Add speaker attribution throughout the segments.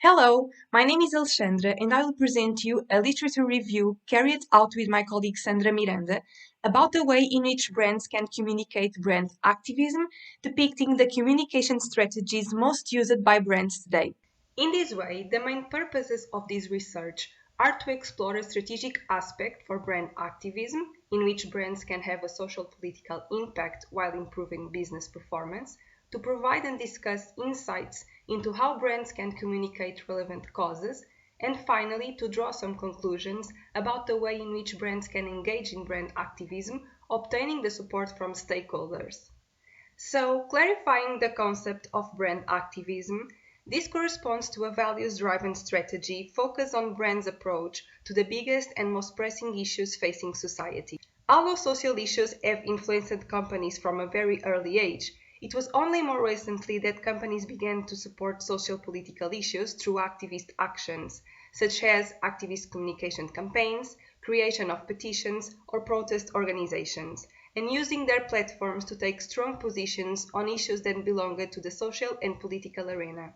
Speaker 1: Hello, my name is Alexandra and I will present you a literature review carried out with my colleague Sandra Miranda about the way in which brands can communicate brand activism, depicting the communication strategies most used by brands today. In this way, the main purposes of this research are to explore a strategic aspect for brand activism, in which brands can have a social political impact while improving business performance, to provide and discuss insights into how brands can communicate relevant causes, and finally to draw some conclusions about the way in which brands can engage in brand activism, obtaining the support from stakeholders. So, clarifying the concept of brand activism, this corresponds to a values-driven strategy focused on brands' approach to the biggest and most pressing issues facing society. Although social issues have influenced companies from a very early age, it was only more recently that companies began to support social political issues through activist actions, such as activist communication campaigns, creation of petitions, or protest organizations, and using their platforms to take strong positions on issues that belonged to the social and political arena.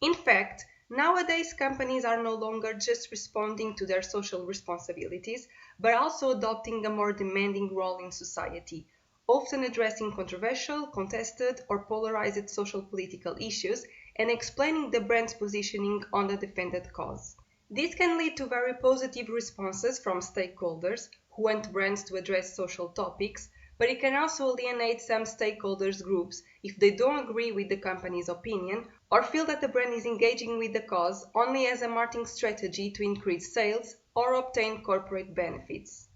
Speaker 1: In fact, nowadays companies are no longer just responding to their social responsibilities, but also adopting a more demanding role in society, often addressing controversial, contested, or polarized social political issues and explaining the brand's positioning on the defended cause. This can lead to very positive responses from stakeholders who want brands to address social topics, but it can also alienate some stakeholders groups if they don't agree with the company's opinion or feel that the brand is engaging with the cause only as a marketing strategy to increase sales or obtain corporate benefits.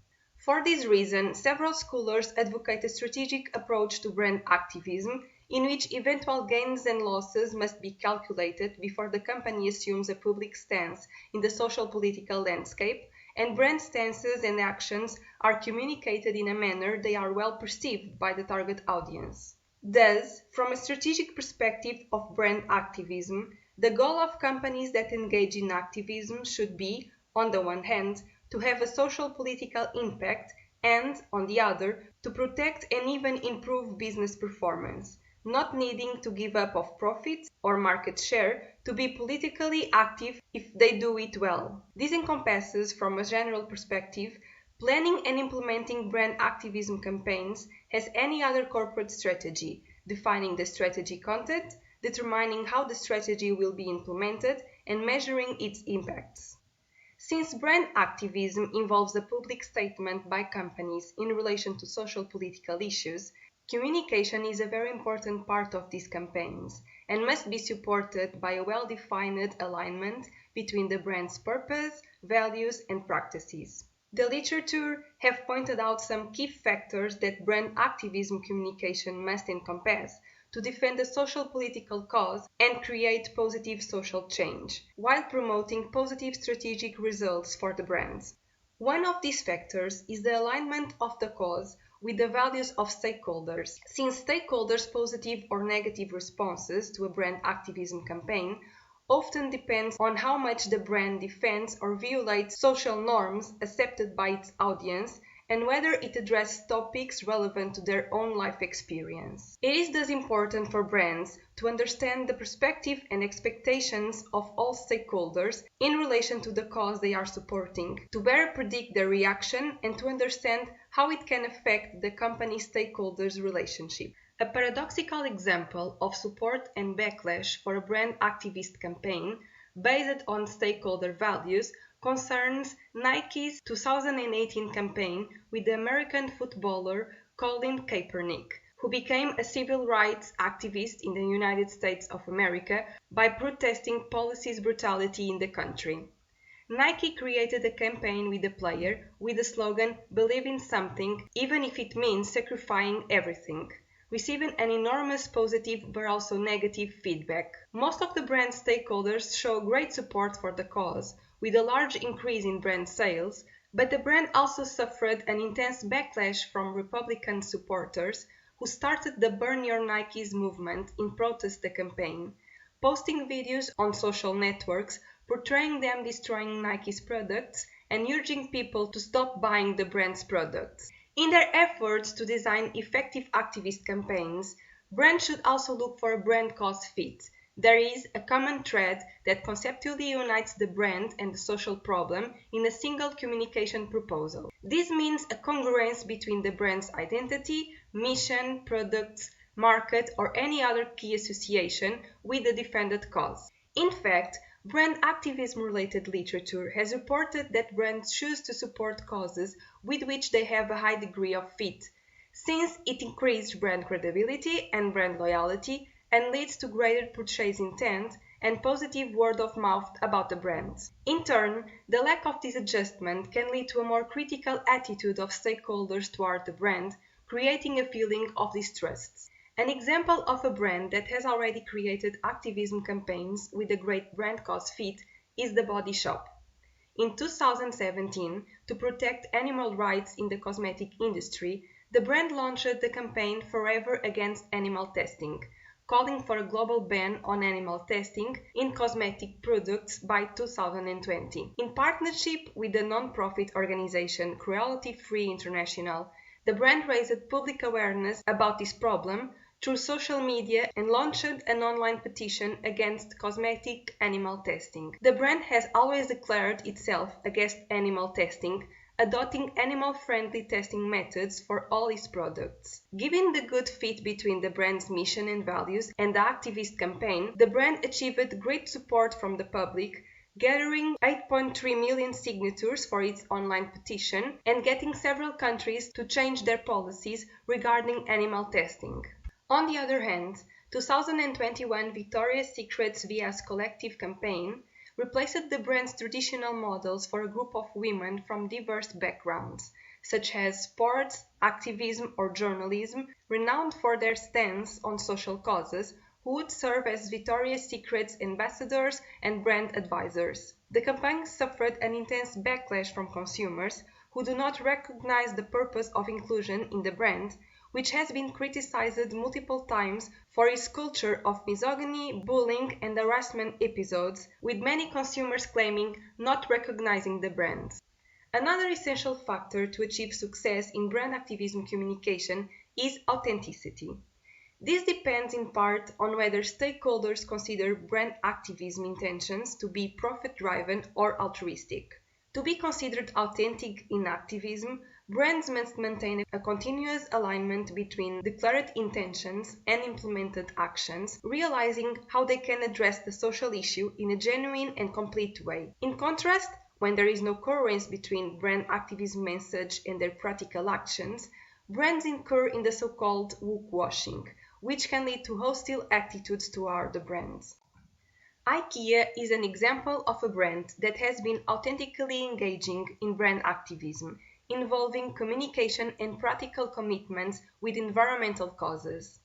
Speaker 1: For this reason, several scholars advocate a strategic approach to brand activism in which eventual gains and losses must be calculated before the company assumes a public stance in the social political landscape, and brand stances and actions are communicated in a manner they are well perceived by the target audience. Thus, from a strategic perspective of brand activism, the goal of companies that engage in activism should be, on the one hand, to have a social political impact and, on the other, to protect and even improve business performance, not needing to give up of profits or market share to be politically active if they do it well. This encompasses, from a general perspective, planning and implementing brand activism campaigns as any other corporate strategy, defining the strategy content, determining how the strategy will be implemented, and measuring its impacts. Since brand activism involves a public statement by companies in relation to social political issues, communication is a very important part of these campaigns and must be supported by a well-defined alignment between the brand's purpose, values, and practices. The literature have pointed out some key factors that brand activism communication must encompass to defend a social political cause and create positive social change, while promoting positive strategic results for the brands. One of these factors is the alignment of the cause with the values of stakeholders. Since stakeholders' positive or negative responses to a brand activism campaign often depends on how much the brand defends or violates social norms accepted by its audience and whether it addresses topics relevant to their own life experience. It is thus important for brands to understand the perspective and expectations of all stakeholders in relation to the cause they are supporting, to better predict their reaction and to understand how it can affect the company stakeholders' relationship. A paradoxical example of support and backlash for a brand activist campaign based on stakeholder values concerns Nike's 2018 campaign with the American footballer Colin Kaepernick, who became a civil rights activist in the United States of America by protesting policy's brutality in the country. Nike created a campaign with the player with the slogan "Believe in something, even if it means sacrificing everything," receiving an enormous positive but also negative feedback. Most of the brand stakeholders show great support for the cause, with a large increase in brand sales, but the brand also suffered an intense backlash from Republican supporters who started the Burn Your Nikes movement in protest the campaign, posting videos on social networks portraying them destroying Nike's products and urging people to stop buying the brand's products. In their efforts to design effective activist campaigns, brands should also look for a brand cause fit, There is a common thread that conceptually unites the brand and the social problem in a single communication proposal. This means a congruence between the brand's identity, mission, products, market, or any other key association with the defended cause. In fact, brand activism-related literature has reported that brands choose to support causes with which they have a high degree of fit, since it increases brand credibility and brand loyalty and leads to greater purchase intent and positive word of mouth about the brand. In turn, the lack of this adjustment can lead to a more critical attitude of stakeholders toward the brand, creating a feeling of distrust. An example of a brand that has already created activism campaigns with a great brand cause fit is The Body Shop. In 2017, to protect animal rights in the cosmetic industry, the brand launched the campaign Forever Against Animal Testing, calling for a global ban on animal testing in cosmetic products by 2020. In partnership with the non-profit organization Cruelty Free International, the brand raised public awareness about this problem through social media and launched an online petition against cosmetic animal testing. The brand has always declared itself against animal testing, adopting animal-friendly testing methods for all its products. Given the good fit between the brand's mission and values and the activist campaign, the brand achieved great support from the public, gathering 8.3 million signatures for its online petition and getting several countries to change their policies regarding animal testing. On the other hand, 2021 Victoria's Secret's VS Collective campaign replaced the brand's traditional models for a group of women from diverse backgrounds, such as sports, activism, or journalism, renowned for their stance on social causes, who would serve as Victoria's Secret's ambassadors and brand advisors. The campaign suffered an intense backlash from consumers who do not recognize the purpose of inclusion in the brand, which has been criticized multiple times for its culture of misogyny, bullying, and harassment episodes, with many consumers claiming not recognizing the brand. Another essential factor to achieve success in brand activism communication is authenticity. This depends in part on whether stakeholders consider brand activism intentions to be profit-driven or altruistic. To be considered authentic in activism, brands must maintain a continuous alignment between declared intentions and implemented actions, realizing how they can address the social issue in a genuine and complete way. In contrast, when there is no coherence between brand activism message and their practical actions, brands incur in the so-called woke-washing, which can lead to hostile attitudes toward the brands. IKEA is an example of a brand that has been authentically engaging in brand activism, involving communication and practical commitments with environmental causes.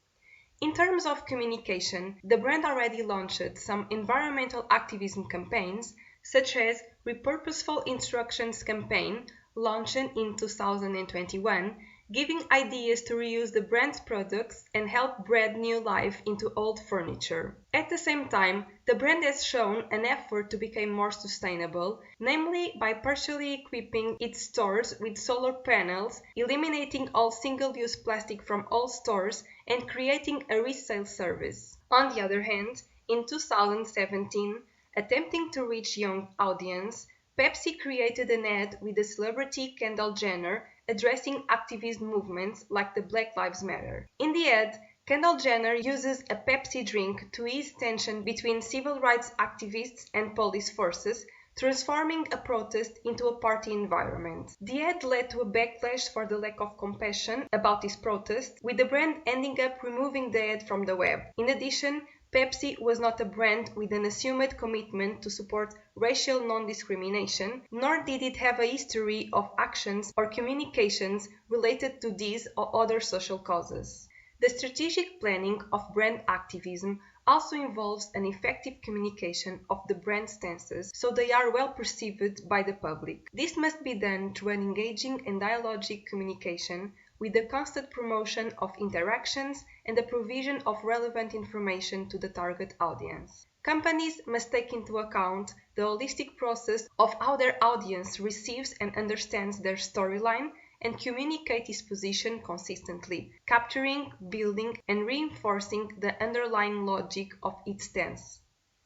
Speaker 1: In terms of communication, the brand already launched some environmental activism campaigns, such as Repurposeful Instructions campaign, launched in 2021, giving ideas to reuse the brand's products and help breathe new life into old furniture. At the same time, the brand has shown an effort to become more sustainable, namely by partially equipping its stores with solar panels, eliminating all single-use plastic from all stores, and creating a resale service. On the other hand, in 2017, attempting to reach young audience, Pepsi created an ad with the celebrity Kendall Jenner addressing activist movements like the Black Lives Matter. In the ad, Kendall Jenner uses a Pepsi drink to ease tension between civil rights activists and police forces, transforming a protest into a party environment. The ad led to a backlash for the lack of compassion about this protest, with the brand ending up removing the ad from the web. In addition, Pepsi was not a brand with an assumed commitment to support racial non-discrimination, nor did it have a history of actions or communications related to these or other social causes. The strategic planning of brand activism also involves an effective communication of the brand stances so they are well perceived by the public. This must be done through an engaging and dialogic communication with the constant promotion of interactions and the provision of relevant information to the target audience. Companies must take into account the holistic process of how their audience receives and understands their storyline and communicate its position consistently, capturing, building, and reinforcing the underlying logic of its stance.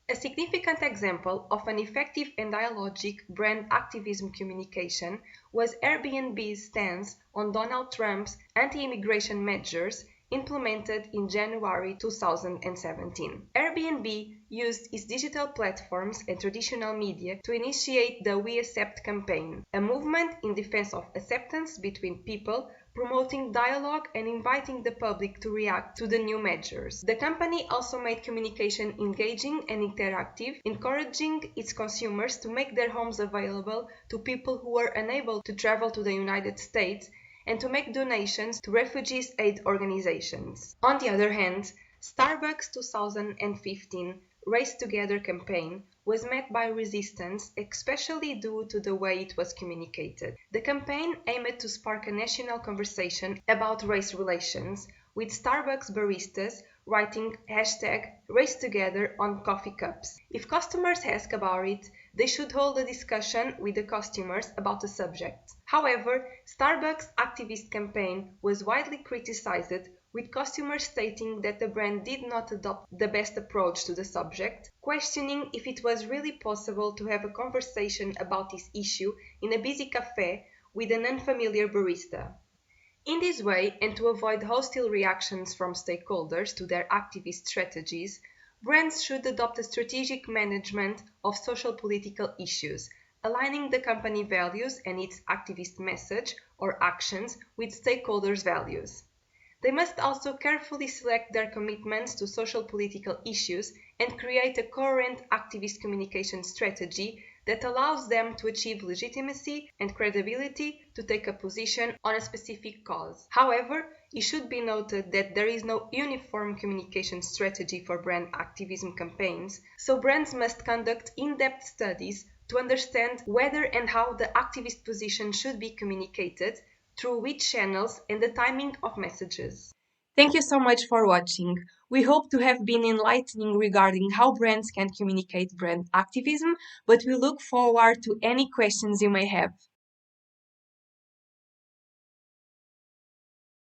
Speaker 1: A significant example of an effective and dialogic brand activism communication was Airbnb's stance on Donald Trump's anti-immigration measures implemented in January 2017. Airbnb used its digital platforms and traditional media to initiate the We Accept campaign, a movement in defense of acceptance between people, promoting dialogue and inviting the public to react to the new measures. The company also made communication engaging and interactive, encouraging its consumers to make their homes available to people who were unable to travel to the United States and to make donations to refugees aid organizations. On the other hand, Starbucks' 2015 Race Together campaign was met by resistance, especially due to the way it was communicated. The campaign aimed to spark a national conversation about race relations, with Starbucks baristas writing #RaceTogether on coffee cups. If customers ask about it, they should hold a discussion with the customers about the subject. However, Starbucks' activist campaign was widely criticized, with customers stating that the brand did not adopt the best approach to the subject, questioning if it was really possible to have a conversation about this issue in a busy cafe with an unfamiliar barista. In this way, and to avoid hostile reactions from stakeholders to their activist strategies, brands should adopt a strategic management of social political issues, aligning the company values and its activist message or actions with stakeholders' values. They must also carefully select their commitments to social political issues and create a coherent activist communication strategy that allows them to achieve legitimacy and credibility to take a position on a specific cause. However, it should be noted that there is no uniform communication strategy for brand activism campaigns, so brands must conduct in-depth studies to understand whether and how the activist position should be communicated, through which channels, and the timing of messages. Thank you so much for watching. We hope to have been enlightening regarding how brands can communicate brand activism, but we look forward to any questions you may have.